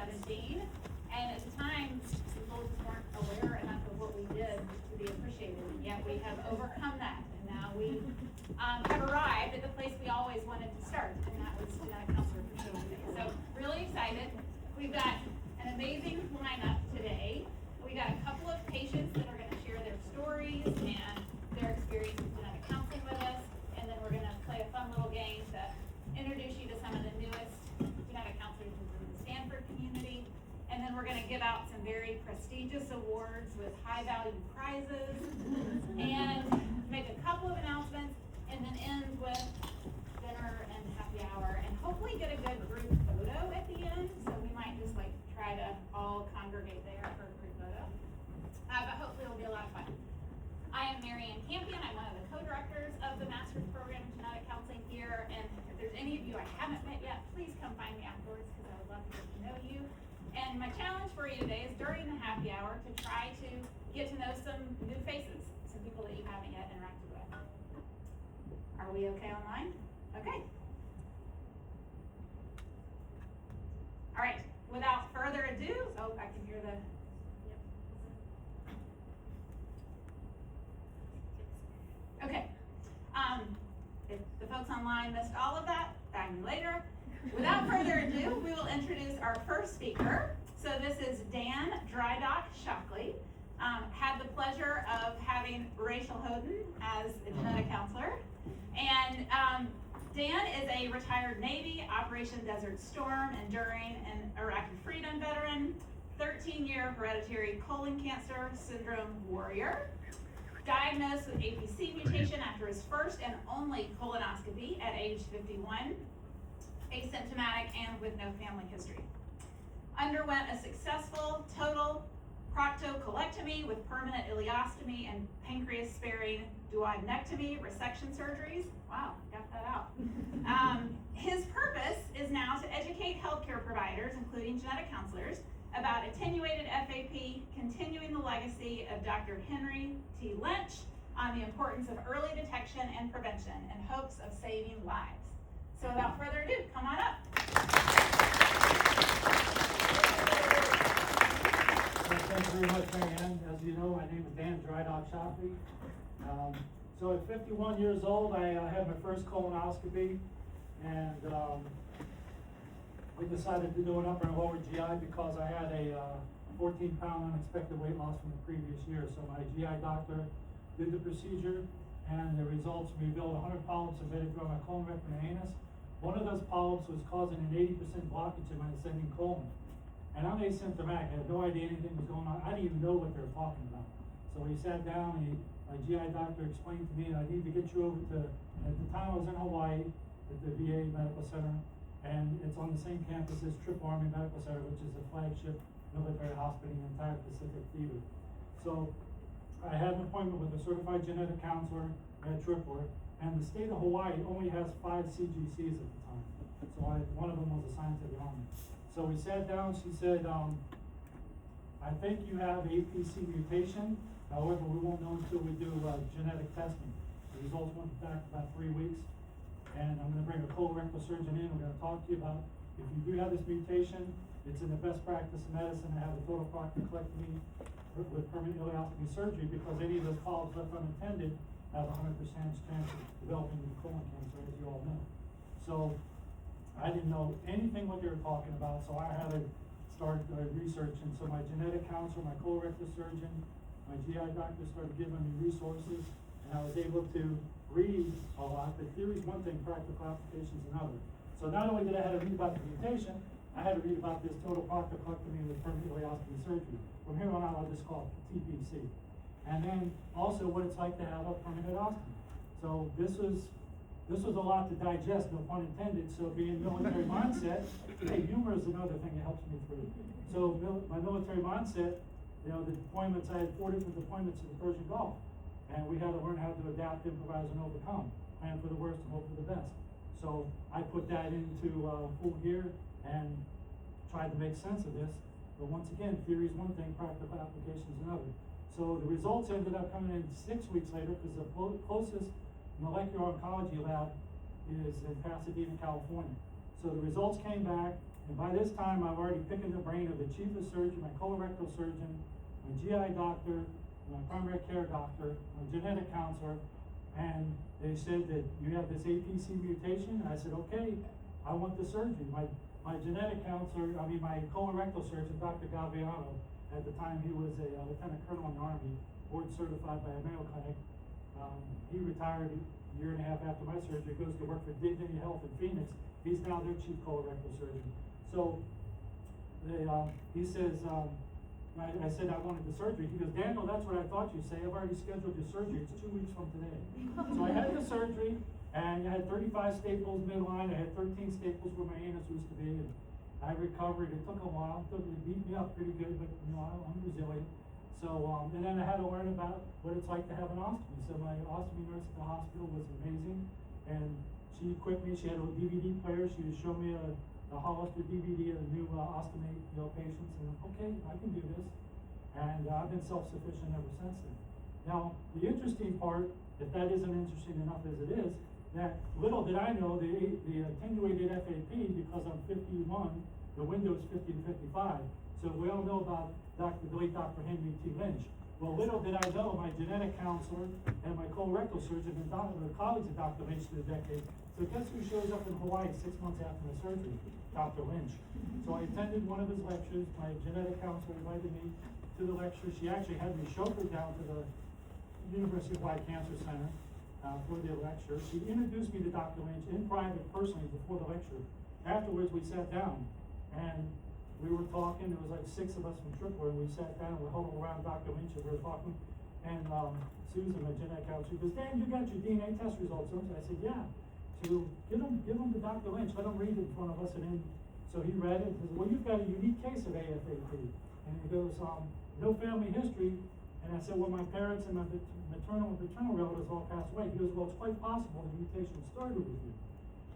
2017, and at the time, people just weren't aware enough of what we did to be appreciated, and yet we have overcome that, and now we have arrived at the place we always wanted to start, and that was genetic counselor fertility. So really excited. We've got an amazing lineup today. We got a couple of patients that are going to share their stories and their experience with genetic counseling with us, and then we're going to play a fun little game to introduce you to some of the newest genetic counselors in the Stanford community, and then we're going to give out some very prestigious awards with high-value prizes, and make a couple of announcements, and then end with dinner and happy hour, and hopefully get a good group photo at the end. So we might just like try to all congregate there for a group photo, but hopefully it'll be a lot of fun. I am Marianne Campion. I'm one of the co-directors of the Master's Program in Genetic Counseling here, and if there's any of you I haven't met yet, please come find me afterwards because I would love to get to know you. And my challenge for you today is during the happy hour to try to get to know some new faces, some people that you haven't yet interacted with. Are we okay online? Okay. All right, without further ado, oh, I can hear the, yep. Okay. If the folks online missed all of that, back me later. Without further ado, we will introduce our first speaker. So this is Dan Drydock Shockley. Had the pleasure of having Rachel Hoden as a genetic counselor. And Dan is a retired Navy Operation Desert Storm Enduring and Iraqi Freedom veteran, 13-year hereditary colon cancer syndrome warrior, diagnosed with APC mutation after his first and only colonoscopy at age 51, asymptomatic and with no family history. Underwent a successful total proctocolectomy with permanent ileostomy and pancreas-sparing duodenectomy resection surgeries. Wow, got that out. His purpose is now to educate healthcare providers, including genetic counselors, about attenuated FAP, continuing the legacy of Dr. Henry T. Lynch on the importance of early detection and prevention in hopes of saving lives. So without further ado, come on up. Thank you very much, Marianne. As you know, my name is Dan Drydock Shockley. So at 51 years old, I had my first colonoscopy, and we decided to do an upper and lower GI because I had a 14-pound unexpected weight loss from the previous year. So my GI doctor did the procedure, and the results revealed 100 polyps embedded through my colon, rectum, and anus. One of those polyps was causing an 80% blockage in my ascending colon. And I'm asymptomatic. I had no idea anything was going on. I didn't even know what they were talking about. So we sat down, and my GI doctor explained to me that I need to get you over to, at the time I was in Hawaii at the VA Medical Center, and it's on the same campus as Trip Army Medical Center, which is the flagship military hospital in the entire Pacific Theater. So I had an appointment with a certified genetic counselor at Tripler, and the state of Hawaii only has 5 CGCs at the time. So one of them was assigned to the Army. So we sat down, she said, I think you have APC mutation, however, we won't know until we do genetic testing. The results went back about 3 weeks, and I'm gonna bring a colorectal surgeon in, we're gonna talk to you about if you do have this mutation, it's in the best practice of medicine to have a total proctocolectomy with permanent ileostomy surgery because any of those polyps left unattended have a 100% chance of developing colon cancer, as you all know. So I didn't know anything what they were talking about, so I had to start researching. So my genetic counselor, my colorectal surgeon, my GI doctor started giving me resources, and I was able to read a lot. The theory is one thing, practical application is another. So not only did I have to read about the mutation, I had to read about this total proctocolectomy with permanent ileostomy surgery. From here on out, I'll just call it TPC. And then also what it's like to have a permanent ileostomy. So this was a lot to digest, no pun intended. So being military mindset, hey, humor is another thing that helps me through. So my military mindset, you know, the deployments, I had 4 different deployments in the Persian Gulf. And we had to learn how to adapt, improvise, and overcome. Plan for the worst and hope for the best. So I put that into full gear and tried to make sense of this. But once again, theory is one thing, practical application is another. So the results ended up coming in 6 weeks later because the closest molecular oncology lab is in Pasadena, California. So the results came back, And by this time, I've already picking the brain of the chief of surgery, my colorectal surgeon, my GI doctor, my primary care doctor, my genetic counselor, and they said that you have this APC mutation. And I said, okay, I want the surgery. My genetic counselor, my colorectal surgeon, Dr. Galviano, at the time he was a lieutenant colonel in the Army, board certified by a Mayo Clinic. He retired a year and a half after my surgery, goes to work for Dignity Health in Phoenix. He's now their chief colorectal surgeon. So he says, I said I wanted the surgery. He goes, Daniel, that's what I thought you'd say. I've already scheduled your surgery. It's 2 weeks from today. So I had the surgery, and I had 35 staples midline. I had 13 staples where my anus used to be, and I recovered. It took a while. It beat me up pretty good, but I'm resilient. So, and then I had to learn about what it's like to have an ostomy. So my ostomy nurse at the hospital was amazing, and she equipped me. She had a DVD player. She would show me a Hollister DVD of the new ostomy patients, and okay, I can do this. And I've been self-sufficient ever since then. Now, the interesting part, if that isn't interesting enough as it is, that little did I know the attenuated FAP, because I'm 51, the window is 50 to 55. So we all know about the late Dr. Henry T. Lynch. Well, little did I know my genetic counselor and my colorectal surgeon and colleagues of Dr. Lynch through the decade. So guess who shows up in Hawaii 6 months after my surgery? Dr. Lynch. So I attended one of his lectures. My genetic counselor invited me to the lecture. She actually had me chauffeured down to the University of Hawaii Cancer Center for the lecture. She introduced me to Dr. Lynch in private, personally, before the lecture. Afterwards, we sat down, and we were talking. There was like 6 of us from Tripler, and we sat down, we huddled around Dr. Lynch, and we were talking. And Susan, my genetic counselor, goes, Dan, you got your DNA test results, don't you? I said, yeah. She goes, give them to Dr. Lynch, let him read it in front of us. And then, so he read it, and says, well, you've got a unique case of AFAP. And he goes, no family history. And I said, well, my parents and my maternal and paternal relatives all passed away. He goes, well, it's quite possible the mutation started with you.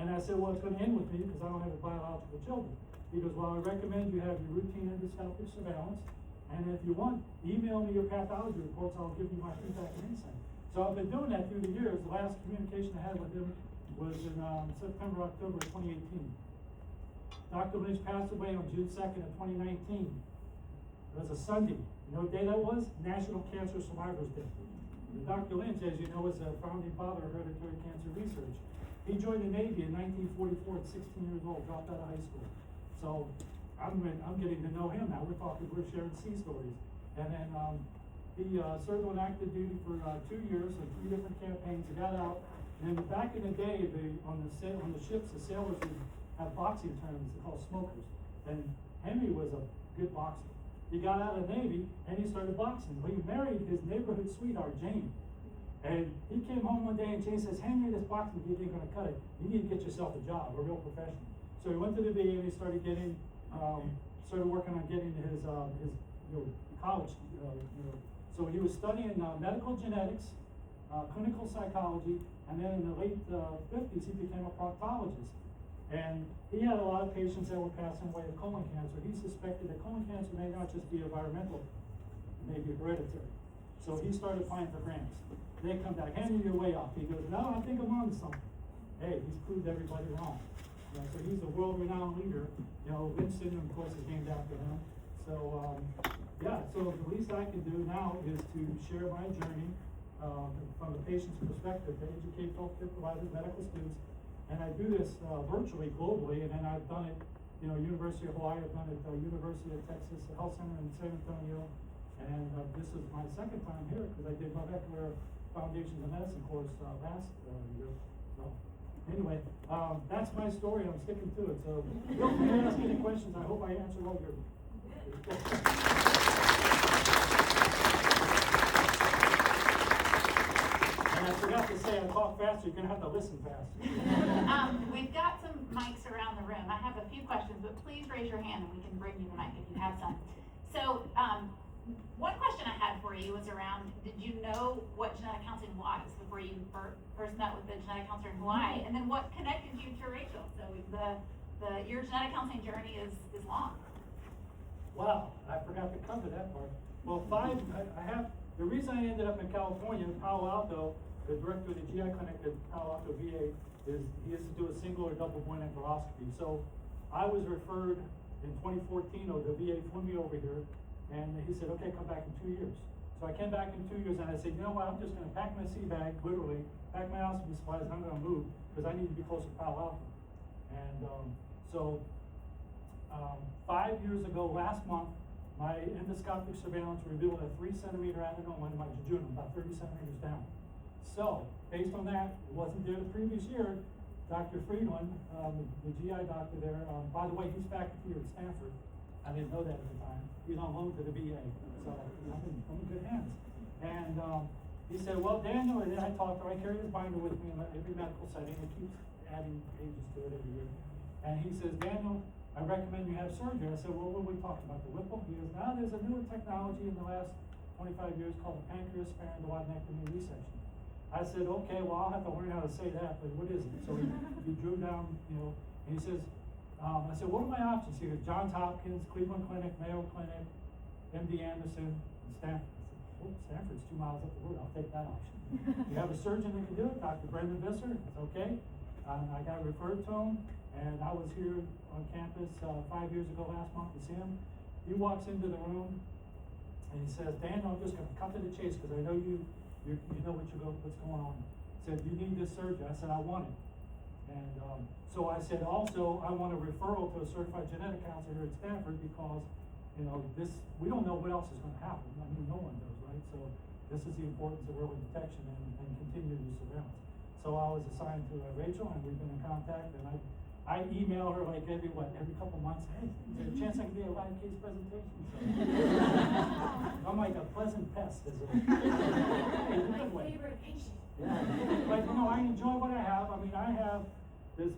And I said, well, it's going to end with me because I don't have biological children. He goes, well, I recommend you have your routine endoscopic surveillance, and if you want, email me your pathology reports. I'll give you my feedback and insight. So I've been doing that through the years. The last communication I had with him was in September, October of 2018. Dr. Lynch passed away on June 2nd of 2019. It was a Sunday. You know what day that was? National Cancer Survivors Day. And Dr. Lynch, as you know, is a founding father of hereditary cancer research. He joined the Navy in 1944 at 16 years old, dropped out of high school. So I'm getting to know him now. We're sharing sea stories. And then he served on active duty for 2 years on 3 different campaigns. He got out, and back in the day, on the ships, the sailors would have boxing tournaments. They're called smokers. And Henry was a good boxer. He got out of the Navy and he started boxing. Well, he married his neighborhood sweetheart, Jane. And he came home one day and Jane says, Henry, this boxing gig ain't gonna cut it. You need to get yourself a job, a real professional. So he went to the VA and he started working on getting his college. So he was studying medical genetics, clinical psychology, and then in the late 50s he became a proctologist. And he had a lot of patients that were passing away of colon cancer. He suspected that colon cancer may not just be environmental, it may be hereditary. So he started applying for grants. They come back, Henry, you're way off. He goes, no, I think I'm on to something. Hey, he's proved everybody wrong. So he's a world-renowned leader. Lynch syndrome, of course, is named after him. So, so the least I can do now is to share my journey from the patient's perspective to educate healthcare providers, medical students. And I do this virtually, globally, and then I've done it, University of Hawaii, I've done it University of Texas Health Center in San Antonio. And this is my second time here because I did my Molecular Foundations of Medicine course last year. So anyway, that's my story. I'm sticking to it. So feel free to ask any questions. I hope I answered all your questions. And I forgot to say, I talk fast. You're gonna have to listen fast. We've got some mics around the room. I have a few questions, but please raise your hand and we can bring you the mic if you have some. So, one question I had for you was around, did you know what genetic counseling was before you first met with the genetic counselor in Hawaii? And then what connected you to Rachel? So your genetic counseling journey is long. Wow, I forgot to cover that part. Well, the reason I ended up in California, in Palo Alto, the director of the GI clinic at Palo Alto VA, is he used to do a single or double point enteroscopy. So I was referred in 2014, or the VA flew me over here, and he said, okay, come back in 2 years. So I came back in 2 years, and I said, you know what, I'm just gonna pack my sea bag, literally, pack my oxygen supplies, and I'm gonna move, because I need to be close to Palo Alto. And, 5 years ago, last month, my endoscopic surveillance revealed a 3-centimeter adenoma in my jejunum, about 30 centimeters down. So, based on that, it wasn't there the previous year. Dr. Friedland, the GI doctor there, by the way, he's faculty here at Stanford. I didn't know that at the time. He's on loan to the VA, so I'm in good hands. And he said, well, Daniel, and I talked to him, I carry his binder with me in every medical setting. It keeps adding pages to it every year. And he says, Daniel, I recommend you have surgery. I said, well, what are we talking about, the Whipple? He goes, now there's a newer technology in the last 25 years called a pancreas sparing duodenectomy resection. I said, okay, well, I'll have to learn how to say that, but what is it? So he drew down, and he says, I said, what are my options? He goes, Johns Hopkins, Cleveland Clinic, Mayo Clinic, MD Anderson, and Stanford. I said, oh, Stanford's 2 miles up the road, I'll take that option. You have a surgeon that can do it, Dr. Brendan Visser, it's okay. I got referred to him, and I was here on campus 5 years ago last month to see him. He walks into the room, and he says, Daniel, I'm just gonna cut to the chase, because I know you know what's going on. He said, you need this surgery. I said, I want it. And so I said, also, I want a referral to a certified genetic counselor here at Stanford, because, we don't know what else is gonna happen. I mean, no one does, right? So this is the importance of early detection and continued surveillance. So I was assigned to Rachel, and we've been in contact, and I email her like every couple months, hey, is there a chance I can be a live case presentation? So, I'm like a pleasant pest, is it? My favorite patient. Yeah. But I enjoy what I have. I mean, I have this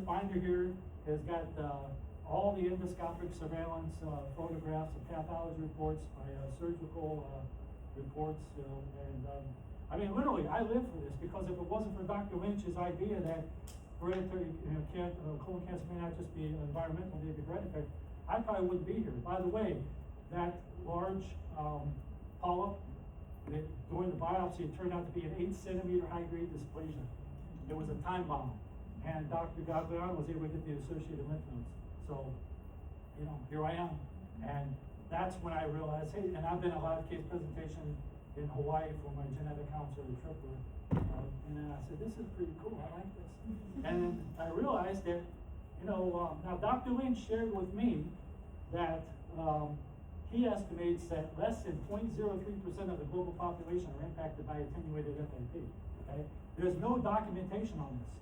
binder here has got all the endoscopic surveillance photographs, the pathology reports, my surgical reports, and I mean, literally, I live for this, because if it wasn't for Dr. Lynch's idea that hereditary colon cancer may not just be environmental, may be hereditary, I probably wouldn't be here. By the way, that large polyp, during the biopsy, it turned out to be an 8-centimeter high-grade dysplasia. It was a time bomb, and Dr. Gagliano was able to get the associated lymph nodes. So, here I am, and that's when I realized, hey, and I've been a live case presentation in Hawaii for my genetic counselor trip, and then I said, this is pretty cool, I like this. And then I realized that, now Dr. Lynch shared with me that he estimates that less than 0.03% of the global population are impacted by attenuated FAP, okay? There's no documentation on this,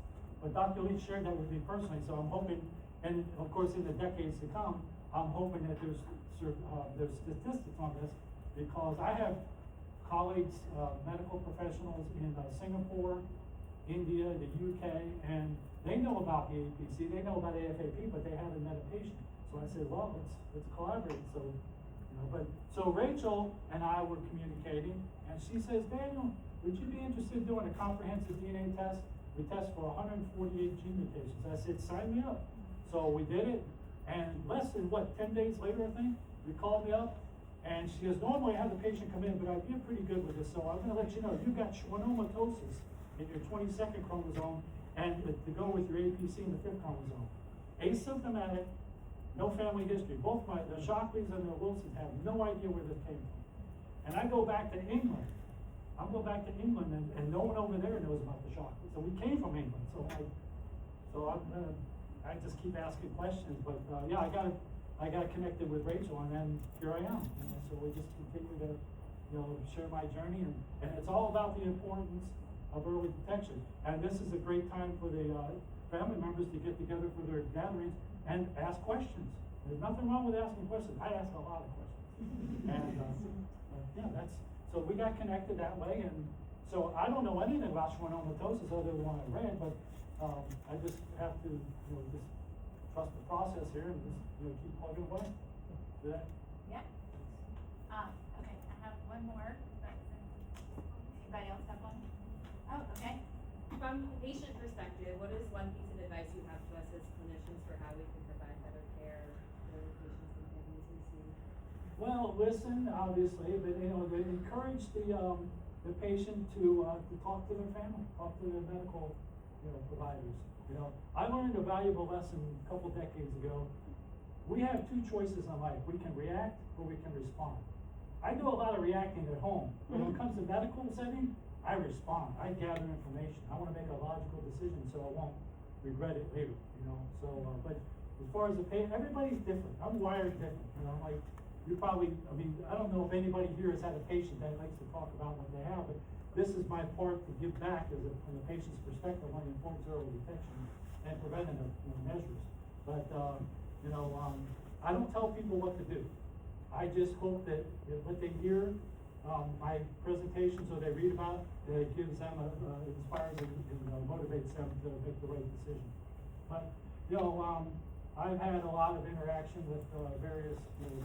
but Dr. Lynch shared that with me personally, so I'm hoping, and of course in the decades to come, I'm hoping that there's statistics on this, because I have colleagues, medical professionals in Singapore, India, the UK, and they know about the APC, they know about AFAP, but they haven't met a patient. So I said, well, let's collaborate. So Rachel and I were communicating, and she says, Daniel, would you be interested in doing a comprehensive DNA test? We test for 148 gene mutations. I said, sign me up. So we did it, and less than 10 days later, I think, we called me up. And she goes, normally I have the patient come in, but I did pretty good with this, so I'm gonna let you know, you've got schwannomatosis in your 22nd chromosome, and to go with your APC in the 5th chromosome. Asymptomatic, no family history. Both the Shockleys and the Wilsons have no idea where this came from. And I go back to England. And no one over there knows about the Shockleys. So we came from England, I just keep asking questions, but yeah, I got connected with Rachel, and then here I am. So we just continue to, share my journey, and it's all about the importance of early detection. And this is a great time for the family members to get together for their gatherings and ask questions. There's nothing wrong with asking questions. I ask a lot of questions, and yeah, so we got connected that way, and so I don't know anything about schwannomatosis other than what I read, but I just have to, just trust the process here and just, keep plugging away. Yeah. Okay, I have one more. Anybody else have one? Oh, okay. From a patient perspective, what is one piece of advice you have to us as clinicians for how we can provide better care for the patients and families we see? Well, listen, obviously, but they encourage the patient to talk to their family, talk to their medical providers. You know, I learned a valuable lesson a couple decades ago. We have two choices in life. We can react or we can respond. I do a lot of reacting at home, but when it comes to medical setting, I respond. I gather information. I want to make a logical decision so I won't regret it later, you know. So, but as far as the patient, everybody's different. I'm wired different, you know. Like you probably, I mean, I don't know if anybody here has had a patient that likes to talk about what they have, but this is my part to give back as from the patient's perspective on the importance of early detection and preventative measures. But I don't tell people what to do. I just hope that what they hear, my presentations or they read about, that it gives them, inspires and motivates them to make the right decision. But, I've had a lot of interaction with various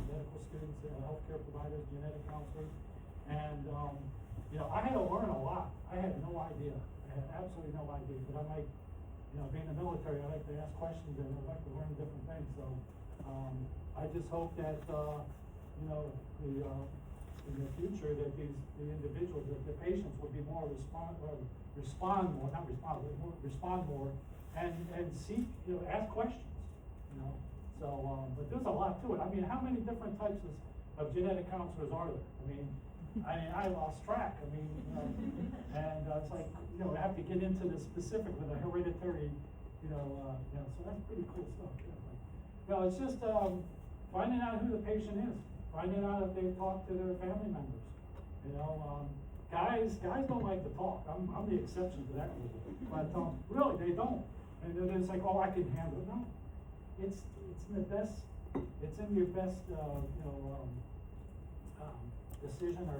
medical students, healthcare providers, genetic counselors, and I had to learn a lot. I had no idea. I had absolutely no idea. But I'm like, being in the military, I like to ask questions and I like to learn different things. So I just hope that in the future that the individuals, that the patients will be more respond more and seek, ask questions. So but there's a lot to it. I mean, how many different types of genetic counselors are there? I lost track. And it's like, I have to get into the specific with a hereditary, so that's pretty cool stuff. Yeah. It's just finding out who the patient is, finding out if they talk to their family members. Guys don't like to talk. I'm the exception to that rule. But really, they don't. And then it's like, oh, I can handle it. No, it's in the best. It's in your best, decision or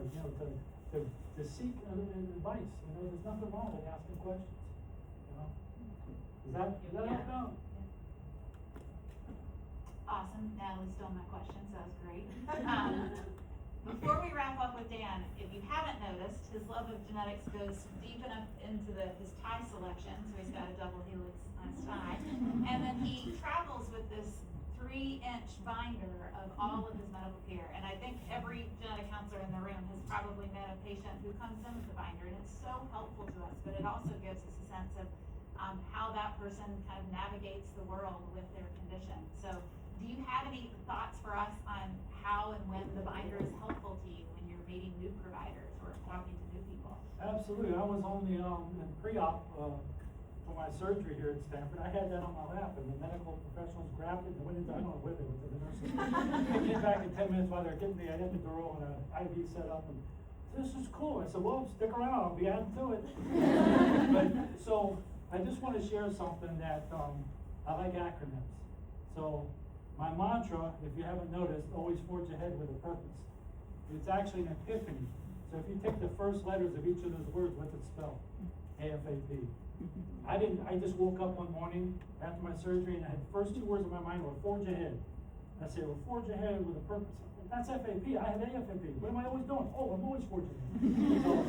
to seek advice. There's nothing wrong with asking questions. Is that help? Awesome, Natalie stole my question, so that was great. Before we wrap up with Dan, if you haven't noticed, his love of genetics goes deep enough into his tie selection, so he's got a double helix on his tie. And then he travels with this 3-inch binder of all of his medical care. And I think every genetic counselor in the room has probably met a patient who comes in with the binder, and it's so helpful to us, but it also gives us a sense of how that person kind of navigates the world with their condition. So do you have any thoughts for us on how and when the binder is helpful to you when you're meeting new providers or talking to new people? Absolutely. I was on the in pre-op for my surgery here at Stanford. I had that on my lap, and the medical professionals grabbed it and went into, I don't know where they went to the nurses. They came back in 10 minutes while they're getting the epidural and an IV set up, and this is cool. I said, well, stick around, I'll be adding to it. But so I just want to share something that I like acronyms. So my mantra, if you haven't noticed, always forge ahead with a purpose. It's actually an epiphany. So if you take the first letters of each of those words, what's it spell? AFAP. I just woke up one morning after my surgery and I had the first 2 words in my mind were forge ahead. I said, well, forge ahead with a purpose. That's FAP. I have AFAP. What am I always doing? Oh, I'm always forging ahead. So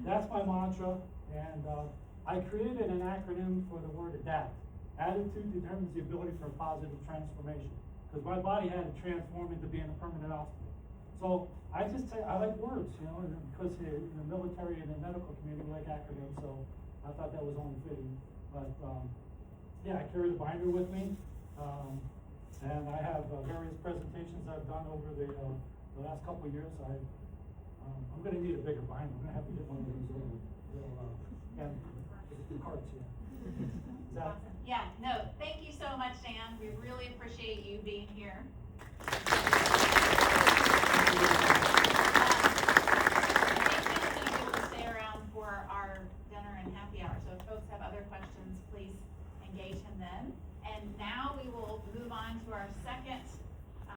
that's my mantra. And I created an acronym for the word ADAPT. Attitude determines the ability for positive transformation. Because my body had to transform into being a permanent hospital. So I just say, I like words, and because in the military and the medical community we like acronyms, so I thought that was only fitting. But yeah, I carry the binder with me. And I have various presentations I've done over the last couple of years. I'm going to need a bigger binder. I'm going to have to get one of these little carts here. Is that? Awesome. Yeah, no, thank you so much, Dan. We really appreciate you being here. I think Dan's going to be able to stay around for our dinner and happy hour. So if folks have other questions, please